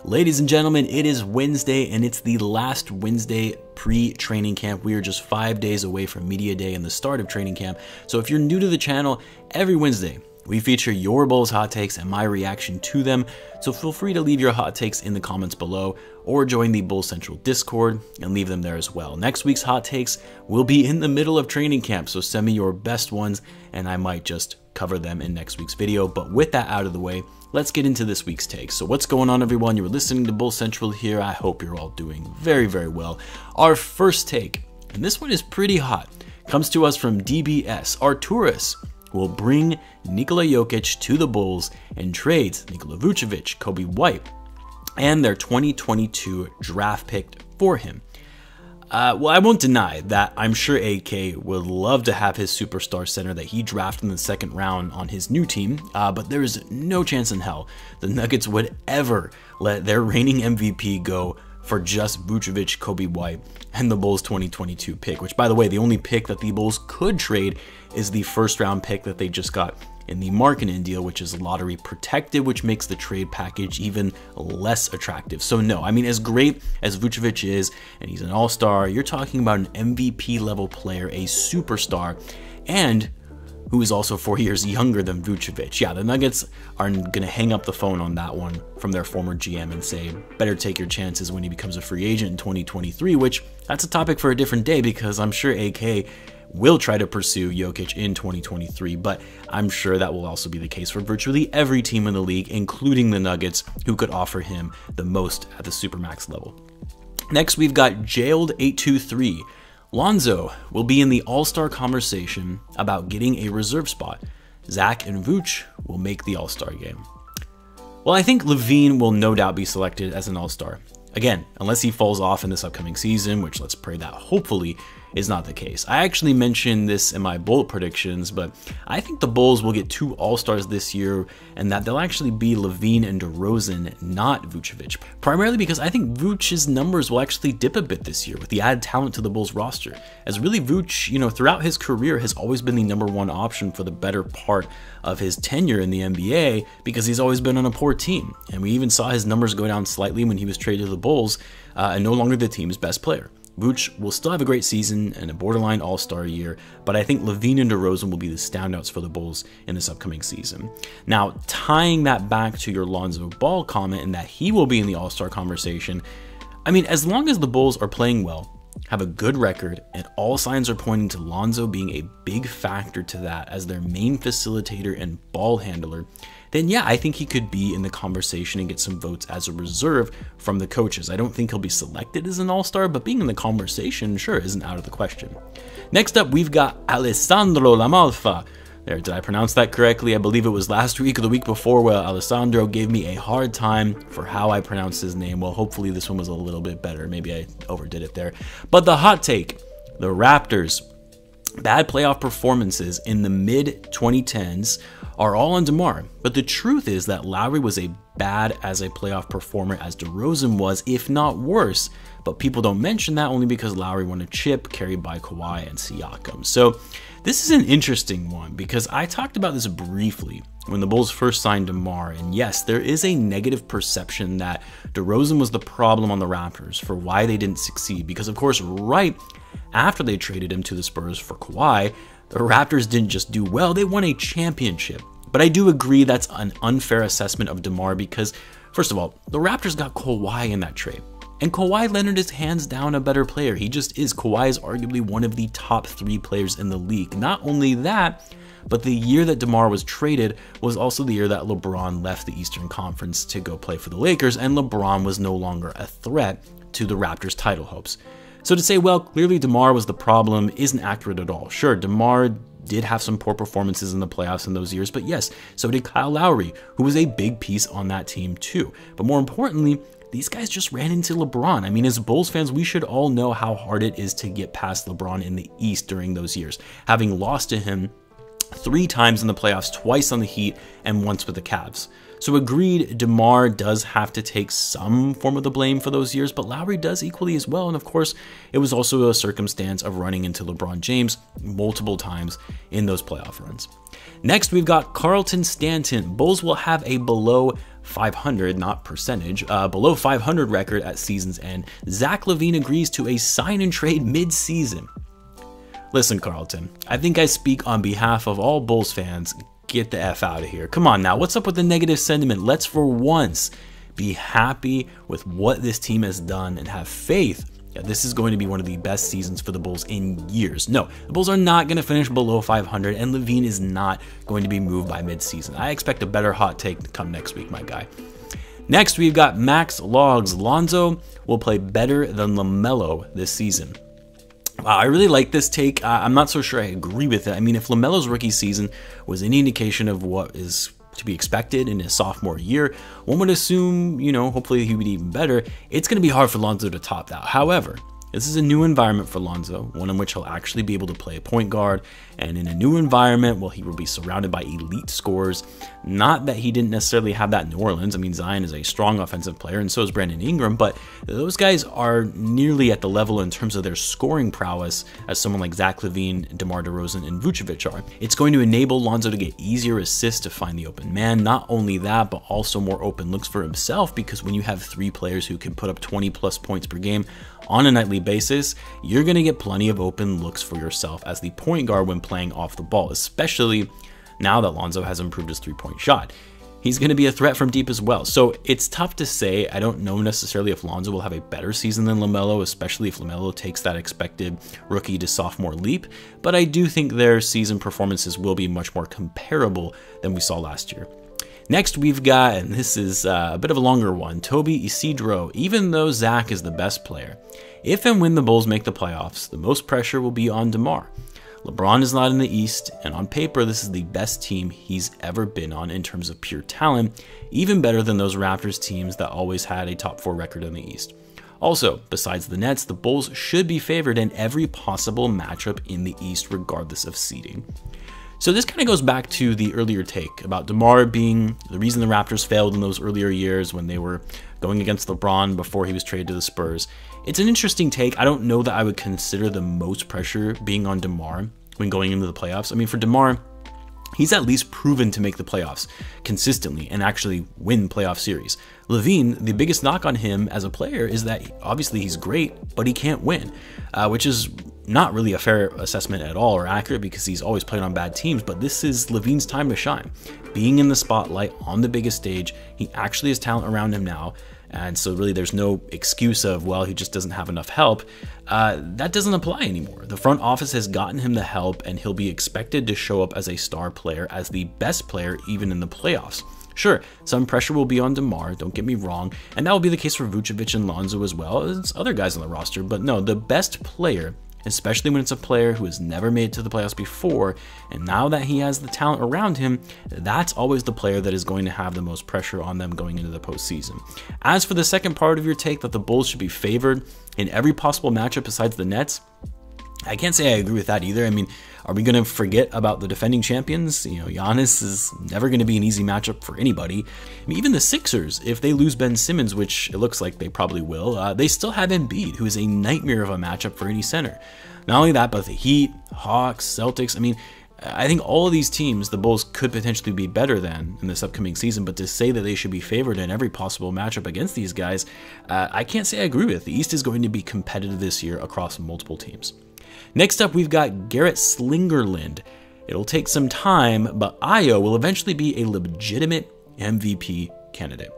Ladies and gentlemen, it is Wednesday and it's the last Wednesday pre-training camp. We are just 5 days away from Media Day and the start of training camp. So if you're new to the channel, every Wednesday we feature your Bulls hot takes and my reaction to them. So feel free to leave your hot takes in the comments below or join the Bulls Central Discord and leave them there as well. Next week's hot takes will be in the middle of training camp, so send me your best ones and I might just cover them in next week's video. But with that out of the way, let's get into this week's takes. So what's going on, everyone? You're listening to Bulls Central here. I hope you're all doing very, very well. Our first take, and this one is pretty hot, comes to us from DBS. Arturus will bring Nikola Jokic to the Bulls and trades Nikola Vucevic, Coby White, and their 2022 draft pick for him. Well, I won't deny that I'm sure AK would love to have his superstar center that he drafted in the second round on his new team, but there is no chance in hell the Nuggets would ever let their reigning MVP go for just Vucevic, Coby White, and the Bulls 2022 pick, which, by the way, the only pick that the Bulls could trade is the first round pick that they just got in the Markkanen deal, which is lottery protected, which makes the trade package even less attractive. So no, I mean, as great as Vucevic is, and he's an all-star, you're talking about an MVP level player, a superstar, and who is also 4 years younger than Vucevic. Yeah, the Nuggets are gonna hang up the phone on that one from their former GM and say, better take your chances when he becomes a free agent in 2023, which that's a topic for a different day because I'm sure AK will try to pursue Jokic in 2023, but I'm sure that will also be the case for virtually every team in the league, including the Nuggets, who could offer him the most at the Supermax level. Next, we've got Jailed823. Lonzo will be in the All-Star conversation about getting a reserve spot. Zach and Vooch will make the All-Star game. Well, I think Lavine will no doubt be selected as an All-Star. Again, unless he falls off in this upcoming season, which let's pray that hopefully is not the case. I actually mentioned this in my bold predictions, but I think the Bulls will get 2 All-Stars this year and that they'll actually be Lavine and DeRozan, not Vucevic. Primarily because I think Vuc's numbers will actually dip a bit this year with the added talent to the Bulls roster. As really Vuc, throughout his career has always been the #1 option for the better part of his tenure in the NBA because he's always been on a poor team. And we even saw his numbers go down slightly when he was traded to the Bulls and no longer the team's best player. Vooch will still have a great season and a borderline all-star year, but I think Lavine and DeRozan will be the standouts for the Bulls in this upcoming season. Now, tying that back to your Lonzo Ball comment and that he will be in the all-star conversation, I mean, as long as the Bulls are playing well, have a good record, and all signs are pointing to Lonzo being a big factor to that as their main facilitator and ball handler, then yeah, I think he could be in the conversation and get some votes as a reserve from the coaches. I don't think he'll be selected as an all-star, but being in the conversation sure isn't out of the question. Next up, we've got Alessandro Lamalfa. There, did I pronounce that correctly? I believe it was last week or the week before where Alessandro gave me a hard time for how I pronounced his name. Well, hopefully this one was a little bit better. Maybe I overdid it there. But the hot take, the Raptors' bad playoff performances in the mid-2010s are all on DeMar, but the truth is that Lowry was as bad as a playoff performer as DeRozan was, if not worse, but people don't mention that only because Lowry won a chip carried by Kawhi and Siakam. So this is an interesting one because I talked about this briefly when the Bulls first signed DeMar, and yes, there is a negative perception that DeRozan was the problem on the Raptors for why they didn't succeed because, of course, right after they traded him to the Spurs for Kawhi, the Raptors didn't just do well, they won a championship. But I do agree that's an unfair assessment of DeMar because, first of all, the Raptors got Kawhi in that trade. And Kawhi Leonard is hands down a better player. He just is. Kawhi is arguably one of the top 3 players in the league. Not only that, but the year that DeMar was traded was also the year that LeBron left the Eastern Conference to go play for the Lakers, and LeBron was no longer a threat to the Raptors' title hopes. So to say, well, clearly DeMar was the problem isn't accurate at all. Sure, DeMar did have some poor performances in the playoffs in those years, but yes, so did Kyle Lowry, who was a big piece on that team too. But more importantly, these guys just ran into LeBron. I mean, as Bulls fans, we should all know how hard it is to get past LeBron in the East during those years, having lost to him 3 times in the playoffs, twice on the Heat and once with the Cavs. So agreed, DeMar does have to take some form of the blame for those years, but Lowry does equally as well. And of course, it was also a circumstance of running into LeBron James multiple times in those playoff runs. Next, we've got Carlton Stanton. Bulls will have a below 500, not percentage, below 500 record at season's end. Zach LaVine agrees to a sign and trade mid-season. Listen, Carlton, I think I speak on behalf of all Bulls fans. Get the F out of here. Come on now, what's up with the negative sentiment? Let's for once be happy with what this team has done and have faith that this is going to be one of the best seasons for the Bulls in years. No, the Bulls are not going to finish below 500, and LaVine is not going to be moved by mid-season. I expect a better hot take to come next week, my guy. Next, we've got Max Logs. Lonzo will play better than LaMelo this season. Wow, I really like this take. I'm not so sure I agree with it. I mean, if LaMelo's rookie season was any indication of what is to be expected in his sophomore year, one would assume, hopefully he would be even better. It's going to be hard for Lonzo to top that. However, this is a new environment for Lonzo, one in which he'll actually be able to play a point guard, and in a new environment, well, he will be surrounded by elite scorers. Not that he didn't necessarily have that in New Orleans. I mean, Zion is a strong offensive player, and so is Brandon Ingram, but those guys are nearly at the level in terms of their scoring prowess as someone like Zach LaVine, DeMar DeRozan, and Vucevic are. It's going to enable Lonzo to get easier assists to find the open man. Not only that, but also more open looks for himself, because when you have three players who can put up 20+ points per game on a nightly basis, you're going to get plenty of open looks for yourself as the point guard when playing off the ball, especially now that Lonzo has improved his three-point shot. He's going to be a threat from deep as well. So it's tough to say. I don't know necessarily if Lonzo will have a better season than LaMelo, especially if LaMelo takes that expected rookie to sophomore leap, but I do think their season performances will be much more comparable than we saw last year. Next, we've got, and this is a bit of a longer one, Toby Isidro. Even though Zach is the best player, if and when the Bulls make the playoffs, the most pressure will be on DeMar. LeBron is not in the East, and on paper, this is the best team he's ever been on in terms of pure talent, even better than those Raptors teams that always had a top 4 record in the East. Also, besides the Nets, the Bulls should be favored in every possible matchup in the East, regardless of seeding. So this kind of goes back to the earlier take about DeMar being the reason the Raptors failed in those earlier years when they were going against LeBron before he was traded to the Spurs. It's an interesting take. I don't know that I would consider the most pressure being on DeMar when going into the playoffs. I mean, for DeMar, he's at least proven to make the playoffs consistently and actually win playoff series. LaVine, the biggest knock on him as a player is that obviously he's great, but he can't win, which is not really a fair assessment at all or accurate because he's always played on bad teams, but this is LaVine's time to shine. Being in the spotlight on the biggest stage, he actually has talent around him now, and so really there's no excuse of, well, he just doesn't have enough help. That doesn't apply anymore. The front office has gotten him the help, and he'll be expected to show up as a star player, as the best player even in the playoffs. Sure, some pressure will be on DeMar, don't get me wrong, and that will be the case for Vucevic and Lonzo as well as other guys on the roster, but no, the best player, especially when it's a player who has never made it to the playoffs before, and now that he has the talent around him, that's always the player that is going to have the most pressure on them going into the postseason. As for the second part of your take that the Bulls should be favored in every possible matchup besides the Nets, I can't say I agree with that either. I mean, are we going to forget about the defending champions? Giannis is never going to be an easy matchup for anybody. I mean, even the Sixers, if they lose Ben Simmons, which it looks like they probably will, they still have Embiid, who is a nightmare of a matchup for any center. Not only that, but the Heat, Hawks, Celtics, I mean, I think all of these teams, the Bulls could potentially be better than in this upcoming season, but to say that they should be favored in every possible matchup against these guys, I can't say I agree with. The East is going to be competitive this year across multiple teams. Next up, we've got Garrett Slingerland. It'll take some time, but Ayo will eventually be a legitimate MVP candidate.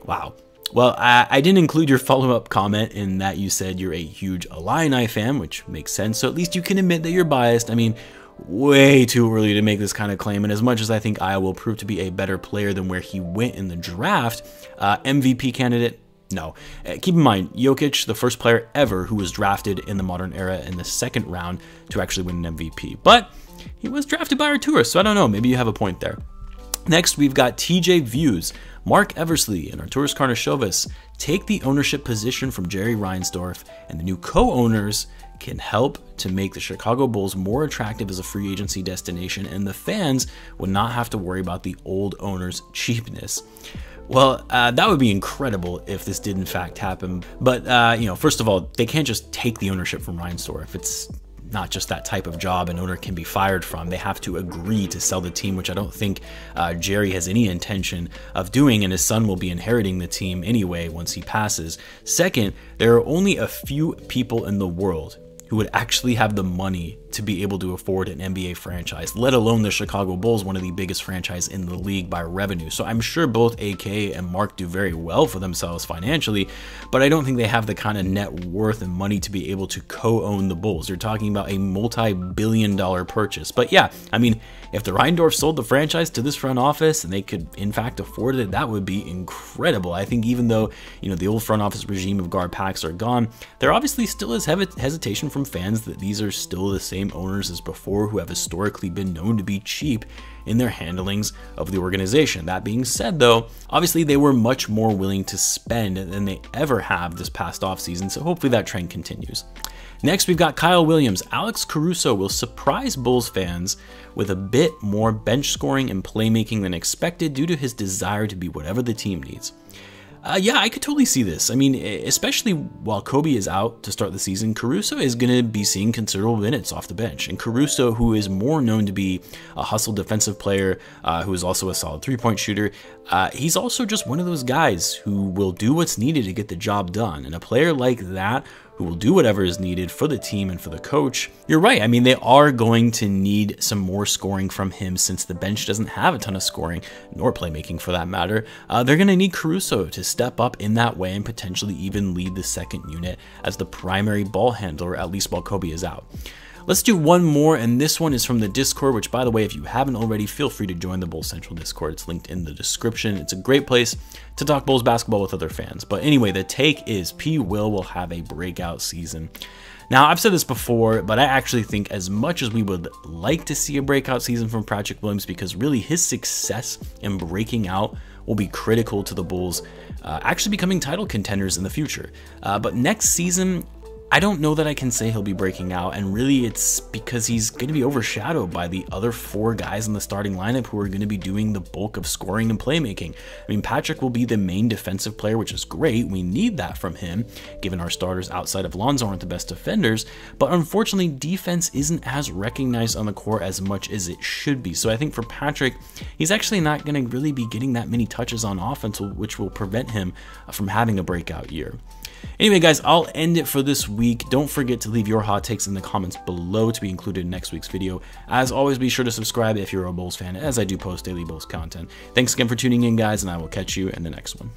Wow. Well, I didn't include your follow-up comment in that you said you're a huge Illini fan, which makes sense, so at least you can admit that you're biased. I mean, way too early to make this kind of claim, and as much as I think Ayo will prove to be a better player than where he went in the draft, MVP candidate, no. Keep in mind, Jokic, the first player ever who was drafted in the modern era in the second round to actually win an MVP. But he was drafted by Arturis, so I don't know. Maybe you have a point there. Next, we've got TJ Views. Mark Eversley and Arturis Karnisovas take the ownership position from Jerry Reinsdorf, and the new co-owners can help to make the Chicago Bulls more attractive as a free agency destination, and the fans would not have to worry about the old owners' cheapness. Well, that would be incredible if this did in fact happen. But, first of all, they can't just take the ownership from Reinsdorf. It's not just that type of job an owner can be fired from. They have to agree to sell the team, which I don't think Jerry has any intention of doing, and his son will be inheriting the team anyway once he passes. Second, there are only a few people in the world who would actually have the money to be able to afford an NBA franchise, let alone the Chicago Bulls, one of the biggest franchises in the league by revenue. So I'm sure both AK and Mark do very well for themselves financially, but I don't think they have the kind of net worth and money to be able to co-own the Bulls. You're talking about a multi-billion-dollar purchase. But yeah, I mean, if the Reindorf sold the franchise to this front office and they could in fact afford it, that would be incredible. I think even though, you know, the old front office regime of Gar Pax are gone, there obviously still is hesitation from fans that these are still the same owners as before, who have historically been known to be cheap in their handlings of the organization. That being said, though, obviously they were much more willing to spend than they ever have this past offseason, so hopefully that trend continues. Next, we've got Kyle Williams. Alex Caruso will surprise Bulls fans with a bit more bench scoring and playmaking than expected due to his desire to be whatever the team needs. Yeah, I could totally see this. I mean, especially while Coby is out to start the season, Caruso is going to be seeing considerable minutes off the bench. And Caruso, who is more known to be a hustle defensive player, who is also a solid three-point shooter, he's also just one of those guys who will do what's needed to get the job done. And a player like that, who will do whatever is needed for the team and for the coach, you're right. I mean, they are going to need some more scoring from him since the bench doesn't have a ton of scoring, nor playmaking for that matter. They're going to need Caruso to step up in that way and potentially even lead the second unit as the primary ball handler, at least while Coby is out. Let's do one more, and this one is from the Discord, which, by the way, if you haven't already, feel free to join the Bulls Central Discord. It's linked in the description. It's a great place to talk Bulls basketball with other fans. But anyway, the take is P. Will have a breakout season. Now, I've said this before, but I actually think as much as we would like to see a breakout season from Patrick Williams, because really his success in breaking out will be critical to the Bulls actually becoming title contenders in the future. But next season, I don't know that I can say he'll be breaking out, and really it's because he's going to be overshadowed by the other four guys in the starting lineup who are going to be doing the bulk of scoring and playmaking. I mean, Patrick will be the main defensive player, which is great. We need that from him, given our starters outside of Lonzo aren't the best defenders, but unfortunately defense isn't as recognized on the court as much as it should be. So I think for Patrick, he's actually not going to really be getting that many touches on offense, which will prevent him from having a breakout year. Anyway, guys, I'll end it for this week. Don't forget to leave your hot takes in the comments below to be included in next week's video. As always, be sure to subscribe if you're a Bulls fan, as I do post daily Bulls content. Thanks again for tuning in, guys, and I will catch you in the next one.